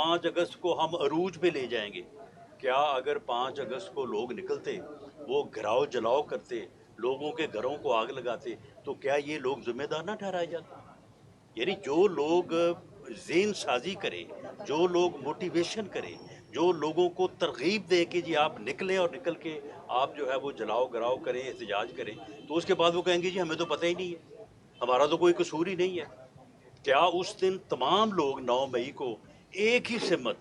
5 اگست کو ہم عروج پہ لے جائیں گے. کیا اگر 5 اگست کو لوگ نکلتے، وہ گھراؤ جلاؤ کرتے، لوگوں کے گھروں کو آگ لگاتے، تو کیا یہ لوگ ذمہ دار نہ ٹھہرائے جاتے؟ یعنی جو لوگ ذہن سازی کریں، جو لوگ موٹیویشن کریں، جو لوگوں کو ترغیب دیں کہ جی آپ نکلیں اور نکل کے آپ جو ہے وہ جلاؤ گراؤ کریں، احتجاج کریں، تو اس کے بعد وہ کہیں گے جی ہمیں تو پتہ ہی نہیں ہے، ہمارا تو کوئی قصور ہی نہیں ہے. کیا اس دن تمام لوگ 9 مئی کو ایک ہی سمت،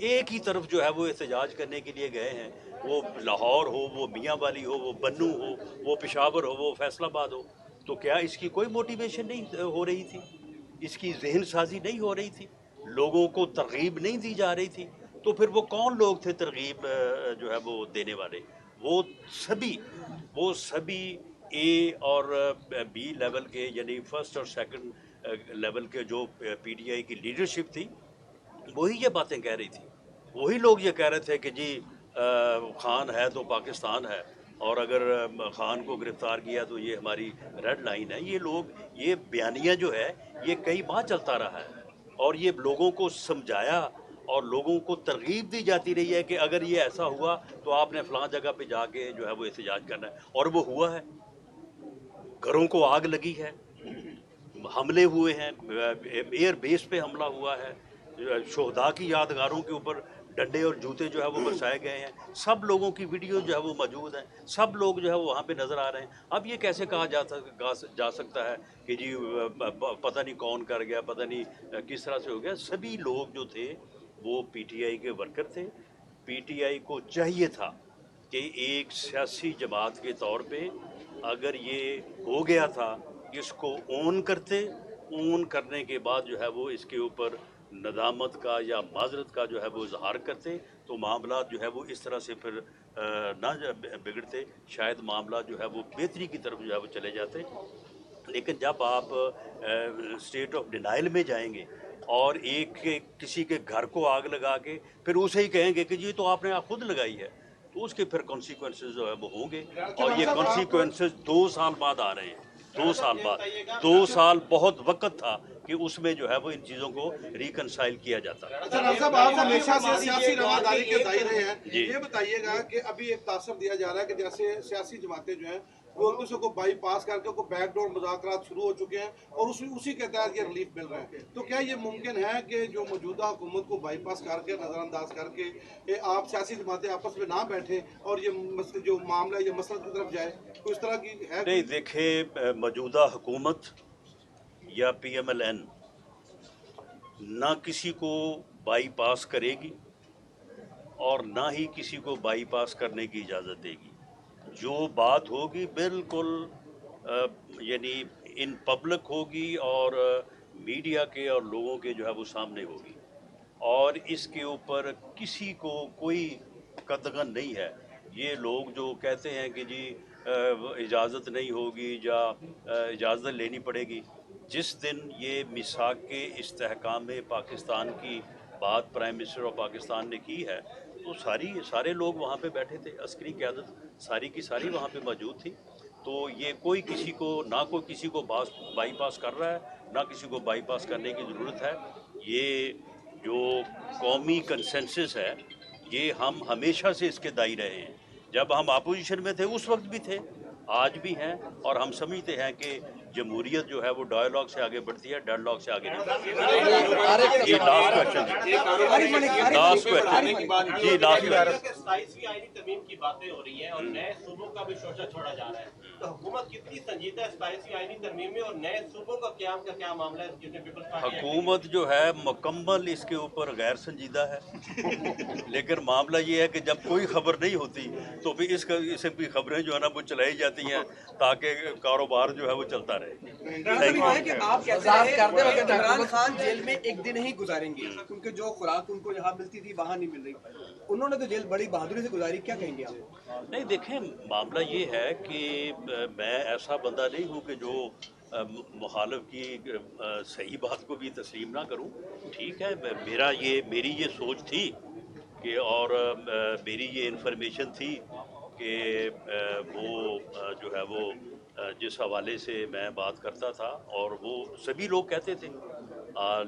ایک ہی طرف جو ہے وہ احتجاج کرنے کے لیے گئے ہیں؟ وہ لاہور ہو، وہ میاں والی ہو، وہ بنوں ہو، وہ پشاور ہو، وہ فیصل آباد ہو، تو کیا اس کی کوئی موٹیویشن نہیں ہو رہی تھی؟ اس کی ذہن سازی نہیں ہو رہی تھی؟ لوگوں کو ترغیب نہیں دی جا رہی تھی؟ تو پھر وہ کون لوگ تھے ترغیب جو ہے وہ دینے والے؟ وہ سبھی وہ سبھی اے اور بی لیول کے، یعنی فرسٹ اور سیکنڈ لیول کے جو پی ٹی آئی کی لیڈرشپ تھی، وہی یہ باتیں کہہ رہی تھی. وہی لوگ یہ کہہ رہے تھے کہ جی خان ہے تو پاکستان ہے، اور اگر خان کو گرفتار کیا تو یہ ہماری ریڈ لائن ہے. یہ لوگ، یہ بیانیہ جو ہے یہ کئی ماہ چلتا رہا ہے، اور یہ لوگوں کو سمجھایا اور لوگوں کو ترغیب دی جاتی رہی ہے کہ اگر یہ ایسا ہوا تو آپ نے فلاں جگہ پہ جا کے جو ہے وہ احتجاج کرنا ہے. اور وہ ہوا ہے، گھروں کو آگ لگی ہے، حملے ہوئے ہیں، ایئر بیس پہ حملہ ہوا ہے، شہداء کی یادگاروں کے اوپر ڈنڈے اور جوتے جو ہے وہ برسائے گئے ہیں. سب لوگوں کی ویڈیو جو ہے وہ موجود ہیں، سب لوگ جو ہے وہ وہاں پہ نظر آ رہے ہیں. اب یہ کیسے کہا جا سکتا ہے کہ جی پتہ نہیں کون کر گیا، پتہ نہیں کس طرح سے ہو گیا؟ سبھی لوگ جو تھے وہ پی ٹی آئی کے ورکر تھے. پی ٹی آئی کو چاہیے تھا کہ ایک سیاسی جماعت کے طور پہ اگر یہ ہو گیا تھا، اس کو اون کرتے، اون کرنے کے بعد جو ہے وہ اس کے اوپر ندامت کا یا معذرت کا جو ہے وہ اظہار کرتے، تو معاملات جو ہے وہ اس طرح سے پھر نہ بگڑتے، شاید معاملات جو ہے وہ بہتری کی طرف جو ہے وہ چلے جاتے. لیکن جب آپ اسٹیٹ آف ڈینائل میں جائیں گے اور کسی کے گھر کو آگ لگا کے پھر اسے ہی کہیں گے کہ جی تو آپ نے خود لگائی ہے، تو اس کے پھر کانسیکوینسز جو ہے وہ ہوں گے. اور یہ کانسیکوینسز 2 سال بعد آ رہے ہیں. 2 سال بعد، 2 سال بہت وقت تھا کہ اس میں جو ہے وہ ان چیزوں کو ریکنسائل کیا جاتا. صاحب آپ ہمیشہ سے سیاسی رواداری کے دائرے ہیں، یہ بتائیے گا کہ ابھی ایک تاثر دیا جا رہا ہے کہ جیسے سیاسی جماعتیں جو ہیں وہ ایک دوسرے کو بائی پاس کر کے بیک ڈور مذاکرات شروع ہو چکے ہیں اور اسی کے تحت یہ ریلیف مل رہا ہے. تو کیا یہ ممکن ہے کہ جو موجودہ حکومت کو بائی پاس کر کے، نظر انداز کر کے آپ سیاسی جماعتیں آپس میں نہ بیٹھیں اور یہ جو معاملہ یہ مسئلہ کی طرف جائے؟ تو اس طرح کی ہے؟ نہیں دیکھیں، موجودہ حکومت یا پی ایم ایل این نہ کسی کو بائی پاس کرے گی اور نہ ہی کسی کو بائی پاس کرنے کی اجازت دے گی. جو بات ہوگی بالکل یعنی ان پبلک ہوگی اور میڈیا کے اور لوگوں کے جو ہے وہ سامنے ہوگی، اور اس کے اوپر کسی کو کوئی قدغن نہیں ہے. یہ لوگ جو کہتے ہیں کہ جی اجازت نہیں ہوگی یا اجازت لینی پڑے گی، جس دن یہ میثاق کے استحکام پاکستان کی بات پرائم منسٹر آف پاکستان نے کی ہے، تو سارے لوگ وہاں پہ بیٹھے تھے، عسکری قیادت ساری کی ساری وہاں پہ موجود تھی. تو یہ کوئی کسی کو، نہ کوئی کسی کو بائی پاس کر رہا ہے، نہ کسی کو بائی پاس کرنے کی ضرورت ہے. یہ جو قومی کنسنسس ہے یہ ہم ہمیشہ سے اس کے دائی رہے ہیں. جب ہم اپوزیشن میں تھے اس وقت بھی تھے، آج بھی ہیں، اور ہم سمجھتے ہیں کہ جمہوریت جو ہے وہ ڈائلاگ سے آگے بڑھتی ہے، ڈیڈ لاگ سے آگے نہیں بڑھتی. یہ لاسٹ کویشچن جی، لاسٹ کویشچن. 27ویں آئینی ترمیم کی باتیں ہو رہی ہیں اور نئے صوبوں کا بھی شوشہ چھوڑا جا رہا ہے، تو حکومت کتنی سنجیدہ ہے 27ویں آئینی ترمیم میں، اور نئے صوبوں کا قیام کا کیا معاملہ ہے؟ جن میں پیپلز پارٹی حکومت جو ہے مکمل اس کے اوپر غیر سنجیدہ ہے. لیکن معاملہ یہ ہے کہ جب کوئی خبر نہیں ہوتی تو پھر اس کی خبریں جو ہے نا وہ چلائی جاتی ہیں تاکہ کاروبار جو ہے وہ چلتا رہے. آپ کہتے ہیں عمران خان جیل میں ایک دن ہی گزاریں گے کیونکہ جو خوراک ان کو جہاں ملتی تھی وہاں نہیں مل رہی. انہوں نے تو جیل بڑی بہادری سے گزاری، کیا کہیں گے آپ؟ نہیں دیکھیں، معاملہ یہ ہے کہ میں ایسا بندہ نہیں ہوں کہ جو مخالف کی صحیح بات کو بھی تسلیم نہ کروں. ٹھیک ہے، میری یہ سوچ تھی کہ، اور میری یہ انفارمیشن تھی کہ وہ جو ہے وہ جس حوالے سے میں بات کرتا تھا، اور وہ سبھی لوگ کہتے تھے